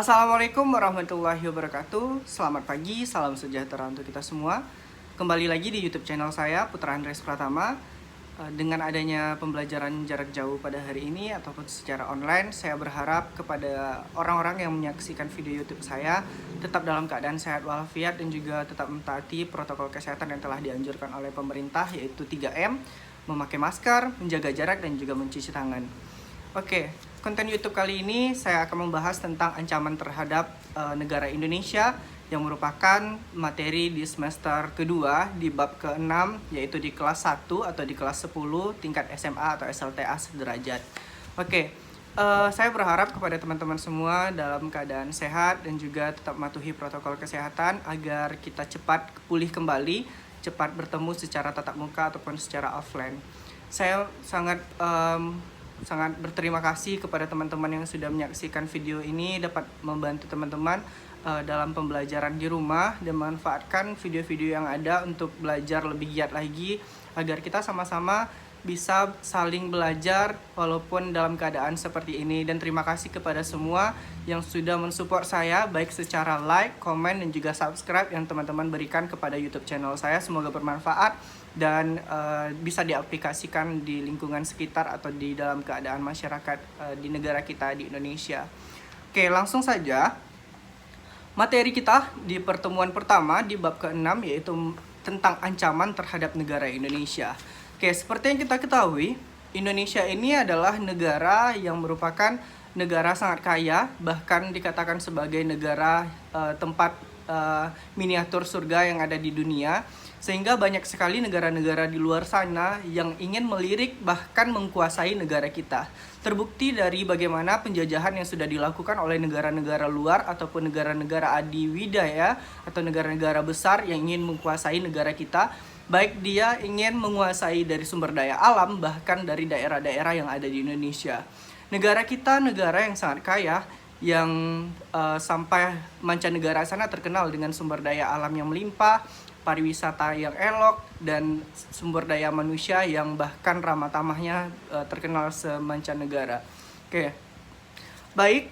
Assalamualaikum warahmatullahi wabarakatuh. Selamat pagi, salam sejahtera untuk kita semua. Kembali lagi di YouTube channel saya, Putra Andres Pratama. Dengan adanya pembelajaran jarak jauh pada hari ini ataupun secara online, saya berharap kepada orang-orang yang menyaksikan video YouTube saya tetap dalam keadaan sehat walafiat dan juga tetap mentaati protokol kesehatan yang telah dianjurkan oleh pemerintah, yaitu 3M, memakai masker, menjaga jarak dan juga mencuci tangan. Oke, konten YouTube kali ini saya akan membahas tentang ancaman terhadap negara Indonesia yang merupakan materi di semester kedua di bab ke-6, yaitu di kelas 1 atau di kelas 10 tingkat SMA atau SLTA sederajat. Oke, saya berharap kepada teman-teman semua dalam keadaan sehat dan juga tetap mematuhi protokol kesehatan agar kita cepat pulih kembali, cepat bertemu secara tatap muka ataupun secara offline. Saya sangat berterima kasih kepada teman-teman yang sudah menyaksikan video ini, dapat membantu teman-teman dalam pembelajaran di rumah dan memanfaatkan video-video yang ada untuk belajar lebih giat lagi agar kita sama-sama bisa saling belajar walaupun dalam keadaan seperti ini. Dan terima kasih kepada semua yang sudah mensupport saya baik secara like, komen, dan juga subscribe yang teman-teman berikan kepada YouTube channel saya. Semoga bermanfaat dan bisa diaplikasikan di lingkungan sekitar atau di dalam keadaan masyarakat di negara kita di Indonesia. Oke, langsung saja. Materi kita di pertemuan pertama di bab ke-6 yaitu tentang ancaman terhadap negara Indonesia. Oke, seperti yang kita ketahui, Indonesia ini adalah negara yang merupakan negara sangat kaya, bahkan dikatakan sebagai negara tempat miniatur surga yang ada di dunia. Sehingga banyak sekali negara-negara di luar sana yang ingin melirik bahkan menguasai negara kita. Terbukti dari bagaimana penjajahan yang sudah dilakukan oleh negara-negara luar ataupun negara-negara adiwidaya atau negara-negara besar yang ingin menguasai negara kita. Baik dia ingin menguasai dari sumber daya alam bahkan dari daerah-daerah yang ada di Indonesia. Negara kita negara yang sangat kaya, yang sampai mancanegara sana terkenal dengan sumber daya alam yang melimpah, pariwisata yang elok, dan sumber daya manusia yang bahkan ramah tamahnya terkenal semancanegara. Oke, baik,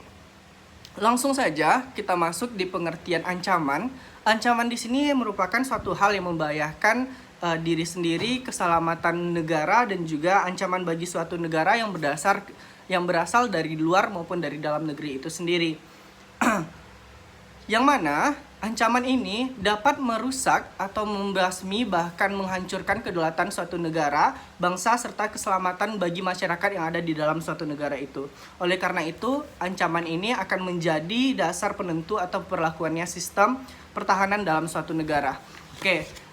langsung saja kita masuk di pengertian ancaman. Ancaman di sini merupakan suatu hal yang membahayakan diri sendiri, keselamatan negara, dan juga ancaman bagi suatu negara yang berasal dari luar maupun dari dalam negeri itu sendiri. Yang mana ancaman ini dapat merusak atau membasmi bahkan menghancurkan kedaulatan suatu negara, bangsa, serta keselamatan bagi masyarakat yang ada di dalam suatu negara itu. Oleh karena itu, ancaman ini akan menjadi dasar penentu atau perlakuannya sistem pertahanan dalam suatu negara. Oke.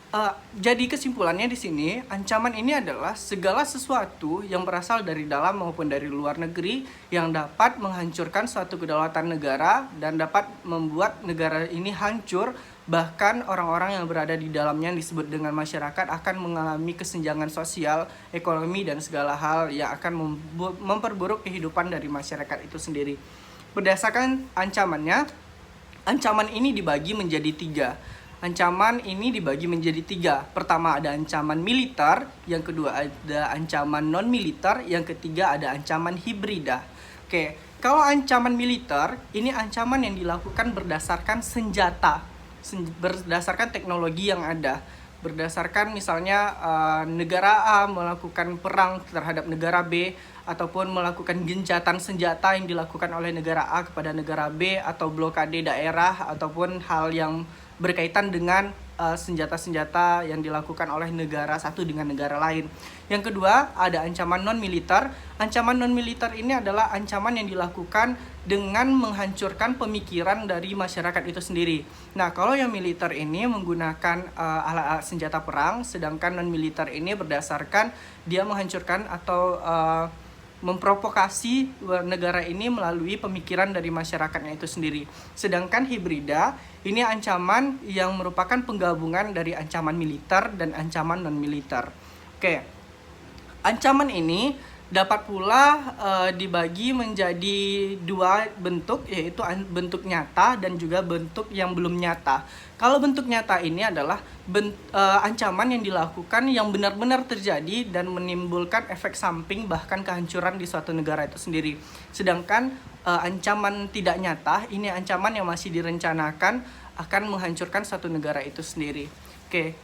Jadi kesimpulannya di sini, ancaman ini adalah segala sesuatu yang berasal dari dalam maupun dari luar negeri yang dapat menghancurkan suatu kedaulatan negara dan dapat membuat negara ini hancur. Bahkan orang-orang yang berada di dalamnya yang disebut dengan masyarakat akan mengalami kesenjangan sosial, ekonomi, dan segala hal yang akan memperburuk kehidupan dari masyarakat itu sendiri. Berdasarkan ancamannya, ancaman ini dibagi menjadi 3. Ancaman ini dibagi menjadi 3. Pertama ada ancaman militer, yang kedua ada ancaman non-militer, yang ketiga ada ancaman hibrida. Oke, kalau ancaman militer, ini ancaman yang dilakukan berdasarkan senjata, berdasarkan teknologi yang ada. Berdasarkan misalnya negara A melakukan perang terhadap negara B, ataupun melakukan gencatan senjata yang dilakukan oleh negara A kepada negara B, atau blokade daerah, ataupun hal yang berkaitan dengan senjata-senjata yang dilakukan oleh negara satu dengan negara lain. Yang kedua, ada ancaman non-militer. Ancaman non-militer ini adalah ancaman yang dilakukan dengan menghancurkan pemikiran dari masyarakat itu sendiri. Nah, kalau yang militer ini menggunakan alat-alat senjata perang, sedangkan non-militer ini berdasarkan dia menghancurkan atau memprovokasi negara ini melalui pemikiran dari masyarakatnya itu sendiri. Sedangkan hibrida ini ancaman yang merupakan penggabungan dari ancaman militer dan ancaman non-militer. Oke, ancaman ini dapat pula dibagi menjadi 2 bentuk, yaitu bentuk nyata dan juga bentuk yang belum nyata. Kalau bentuk nyata ini adalah ancaman yang dilakukan yang benar-benar terjadi dan menimbulkan efek samping bahkan kehancuran di suatu negara itu sendiri. Sedangkan ancaman tidak nyata, ini ancaman yang masih direncanakan akan menghancurkan satu negara itu sendiri. Oke,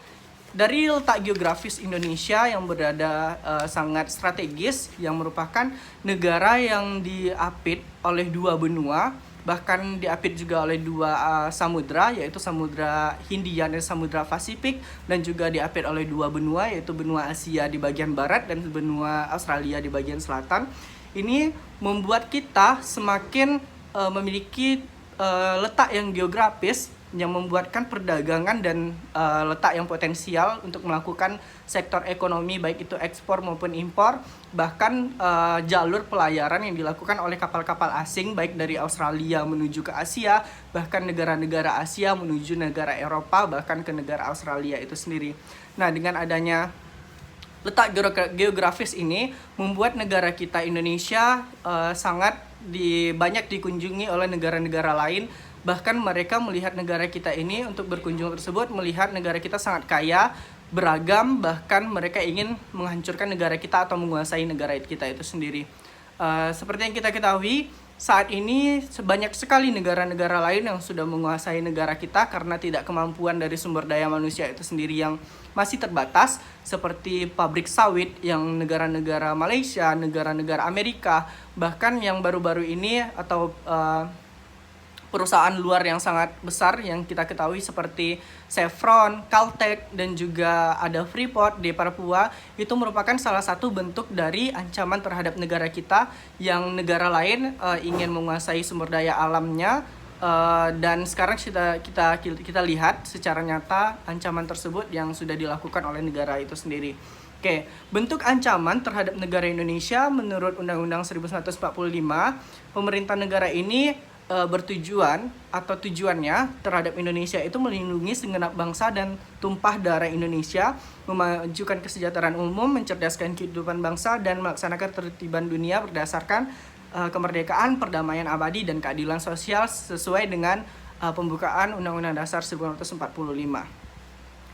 dari letak geografis Indonesia yang berada sangat strategis, yang merupakan negara yang diapit oleh dua benua, bahkan diapit juga oleh dua samudra, yaitu Samudra Hindia dan Samudra Pasifik, dan juga diapit oleh dua benua, yaitu benua Asia di bagian barat dan benua Australia di bagian selatan. Ini membuat kita semakin memiliki letak yang geografis yang membuatkan perdagangan dan letak yang potensial untuk melakukan sektor ekonomi, baik itu ekspor maupun impor. Bahkan jalur pelayaran yang dilakukan oleh kapal-kapal asing, baik dari Australia menuju ke Asia, bahkan negara-negara Asia menuju negara Eropa, bahkan ke negara Australia itu sendiri. Nah, dengan adanya letak geografis ini membuat negara kita Indonesia sangat banyak dikunjungi oleh negara-negara lain. Bahkan mereka melihat negara kita ini, untuk berkunjung tersebut melihat negara kita sangat kaya, beragam, bahkan mereka ingin menghancurkan negara kita atau menguasai negara kita itu sendiri. Seperti yang kita ketahui, saat ini banyak sekali negara-negara lain yang sudah menguasai negara kita karena tidak kemampuan dari sumber daya manusia itu sendiri yang masih terbatas, seperti pabrik sawit yang negara-negara Malaysia, negara-negara Amerika, bahkan yang baru-baru ini atau perusahaan luar yang sangat besar yang kita ketahui seperti Chevron, Caltech, dan juga ada Freeport di Papua, itu merupakan salah satu bentuk dari ancaman terhadap negara kita yang negara lain ingin menguasai sumber daya alamnya. Dan sekarang kita lihat secara nyata ancaman tersebut yang sudah dilakukan oleh negara itu sendiri. Oke, bentuk ancaman terhadap negara Indonesia menurut Undang-Undang 1945, pemerintah negara ini bertujuan atau tujuannya terhadap Indonesia itu melindungi segenap bangsa dan tumpah darah Indonesia, memajukan kesejahteraan umum, mencerdaskan kehidupan bangsa, dan melaksanakan ketertiban dunia berdasarkan kemerdekaan, perdamaian abadi, dan keadilan sosial sesuai dengan pembukaan Undang-Undang Dasar 1945.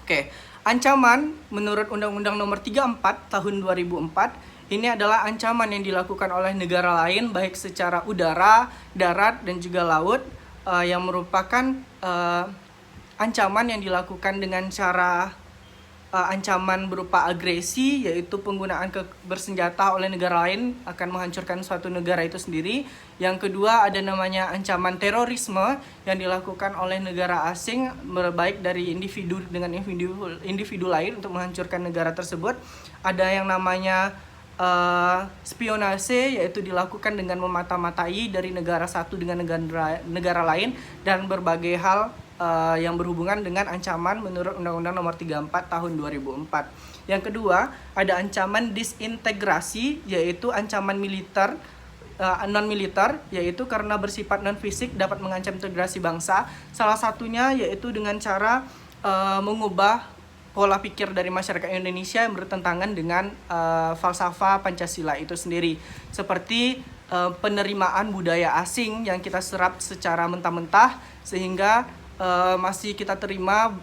Oke, ancaman menurut Undang-Undang Nomor 34 Tahun 2004 ini adalah ancaman yang dilakukan oleh negara lain, baik secara udara, darat, dan juga laut, yang merupakan ancaman yang dilakukan dengan cara ancaman berupa agresi, yaitu penggunaan bersenjata oleh negara lain akan menghancurkan suatu negara itu sendiri. Yang kedua ada namanya ancaman terorisme yang dilakukan oleh negara asing, baik dari individu dengan individu lain untuk menghancurkan negara tersebut. Ada yang namanya spionase, yaitu dilakukan dengan memata-matai dari negara satu dengan negara lain, dan berbagai hal yang berhubungan dengan ancaman menurut Undang-Undang Nomor 34 Tahun 2004. Yang kedua, ada ancaman disintegrasi, yaitu ancaman militer non-militer, yaitu karena bersifat non-fisik dapat mengancam integrasi bangsa. Salah satunya yaitu dengan cara mengubah pola pikir dari masyarakat Indonesia yang bertentangan dengan falsafah Pancasila itu sendiri. Seperti penerimaan budaya asing yang kita serap secara mentah-mentah, sehingga masih kita terima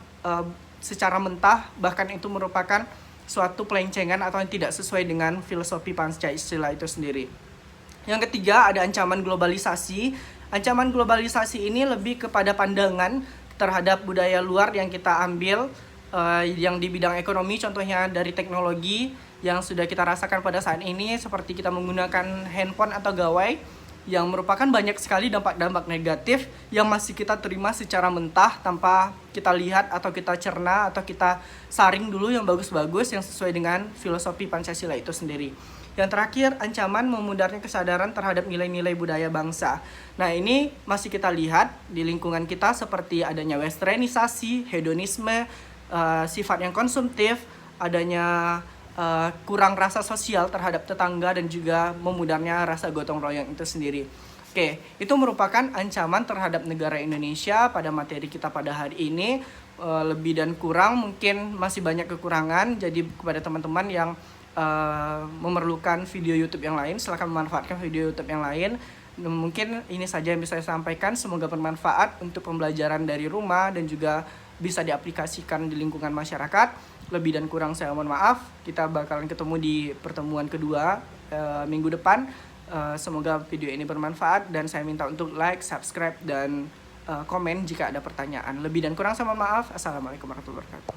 secara mentah, bahkan itu merupakan suatu pelencengan atau yang tidak sesuai dengan filosofi Pancasila itu sendiri. Yang ketiga ada ancaman globalisasi. Ancaman globalisasi ini lebih kepada pandangan terhadap budaya luar yang kita ambil, yang di bidang ekonomi, contohnya dari teknologi yang sudah kita rasakan pada saat ini, seperti kita menggunakan handphone atau gawai, yang merupakan banyak sekali dampak-dampak negatif yang masih kita terima secara mentah tanpa kita lihat atau kita cerna atau kita saring dulu yang bagus-bagus yang sesuai dengan filosofi Pancasila itu sendiri. Yang terakhir, ancaman memudarnya kesadaran terhadap nilai-nilai budaya bangsa. Nah, ini masih kita lihat di lingkungan kita seperti adanya westernisasi, hedonisme, sifat yang konsumtif, adanya kurang rasa sosial terhadap tetangga, dan juga memudarnya rasa gotong royong itu sendiri. Oke, itu merupakan ancaman terhadap negara Indonesia pada materi kita pada hari ini. Lebih dan kurang mungkin masih banyak kekurangan, jadi kepada teman-teman yang memerlukan video YouTube yang lain, silakan memanfaatkan video YouTube yang lain. Mungkin ini saja yang bisa saya sampaikan, semoga bermanfaat untuk pembelajaran dari rumah dan juga bisa diaplikasikan di lingkungan masyarakat. Lebih dan kurang saya mohon maaf. Kita bakalan ketemu di pertemuan kedua minggu depan. Semoga video ini bermanfaat dan saya minta untuk like, subscribe, dan komen jika ada pertanyaan. Lebih dan kurang saya mohon maaf. Assalamualaikum warahmatullahi wabarakatuh.